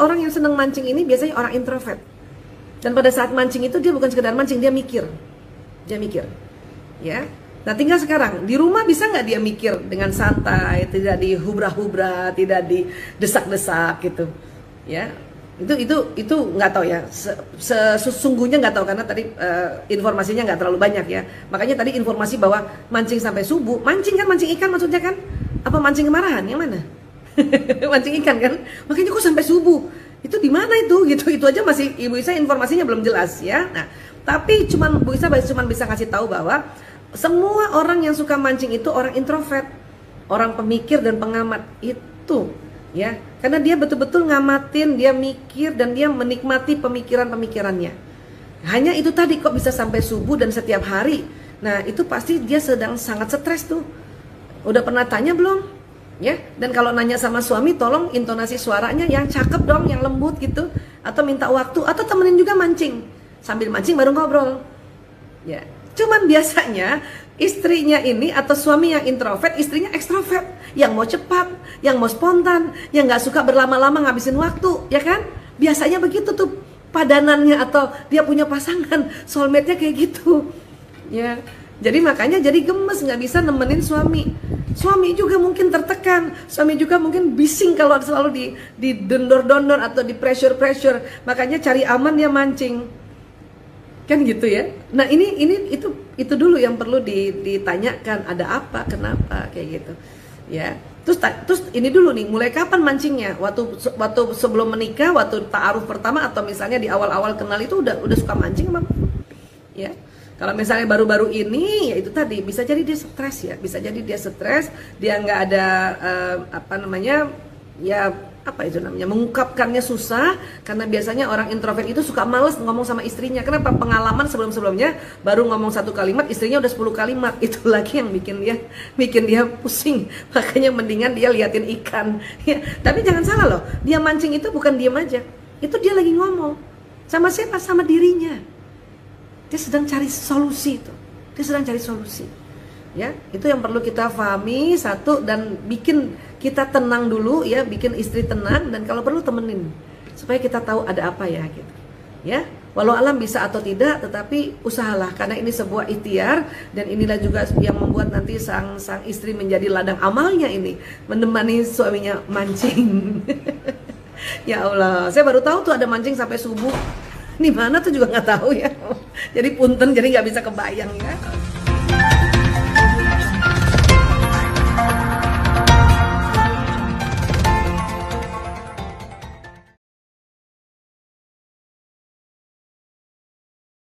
orang yang senang mancing ini biasanya orang introvert. Dan pada saat mancing itu dia bukan sekedar mancing, dia mikir. Dia mikir. Ya. Nah, tinggal sekarang di rumah bisa nggak dia mikir dengan santai, tidak dihubra-hubra, tidak didesak-desak gitu. Ya. Itu nggak tahu ya. Sesungguhnya nggak tahu karena tadi informasinya nggak terlalu banyak ya. Makanya tadi informasi bahwa mancing sampai subuh, mancing kan mancing ikan maksudnya kan? Apa mancing kemarahan? Yang mana? Mancing ikan kan? Makanya kok sampai subuh? Itu di mana itu? Gitu. Itu aja masih Ibu Isa informasinya belum jelas ya. Nah, tapi Bu Isa cuma bisa kasih tahu bahwa semua orang yang suka mancing itu orang introvert, orang pemikir dan pengamat itu, ya. Karena dia betul-betul ngamatin, dia mikir dan dia menikmati pemikiran-pemikirannya. Hanya itu tadi kok bisa sampai subuh dan setiap hari. Nah, itu pasti dia sedang sangat stres tuh. Udah pernah tanya belum? Ya, dan kalau nanya sama suami, tolong intonasi suaranya yang cakep dong, yang lembut gitu, atau minta waktu, atau temenin juga mancing, sambil mancing baru ngobrol. Ya, cuman biasanya istrinya ini atau suami yang introvert, istrinya ekstrovert, yang mau cepat, yang mau spontan, yang nggak suka berlama-lama ngabisin waktu, ya kan? Biasanya begitu tuh padanannya atau dia punya pasangan, soulmate-nya kayak gitu, ya. Jadi makanya jadi gemes, nggak bisa nemenin suami. Suami juga mungkin tertekan, suami juga mungkin bising kalau selalu di dondor-dondor atau di pressure. Makanya cari aman dia mancing. Kan gitu ya. Nah, itu dulu yang perlu ditanyakan, ada apa, kenapa kayak gitu. Ya. Terus ini dulu nih, mulai kapan mancingnya? Waktu sebelum menikah, waktu ta'aruf pertama atau misalnya di awal-awal kenal itu udah suka mancing apa? Ya. Kalau misalnya baru-baru ini, ya itu tadi bisa jadi dia stres ya, bisa jadi dia stres, dia nggak ada mengungkapkannya susah, karena biasanya orang introvert itu suka males ngomong sama istrinya. Kenapa? Pengalaman sebelumnya baru ngomong satu kalimat, istrinya udah 10 kalimat, itu lagi yang bikin dia pusing. Makanya mendingan dia liatin ikan. Ya, tapi jangan salah loh, dia mancing itu bukan diem aja, itu dia lagi ngomong sama siapa? Sama dirinya. Dia sedang cari solusi itu. Dia sedang cari solusi. Ya, itu yang perlu kita pahami satu, dan bikin kita tenang dulu ya, bikin istri tenang, dan kalau perlu temenin supaya kita tahu ada apa ya gitu. Ya, walau alam bisa atau tidak, tetapi usahalah karena ini sebuah ikhtiar, dan inilah juga yang membuat nanti sang istri menjadi ladang amalnya ini, menemani suaminya mancing. Ya Allah, saya baru tahu tuh ada mancing sampai subuh. Di mana tuh juga nggak tahu ya. Jadi punten, jadi nggak bisa kebayang ya.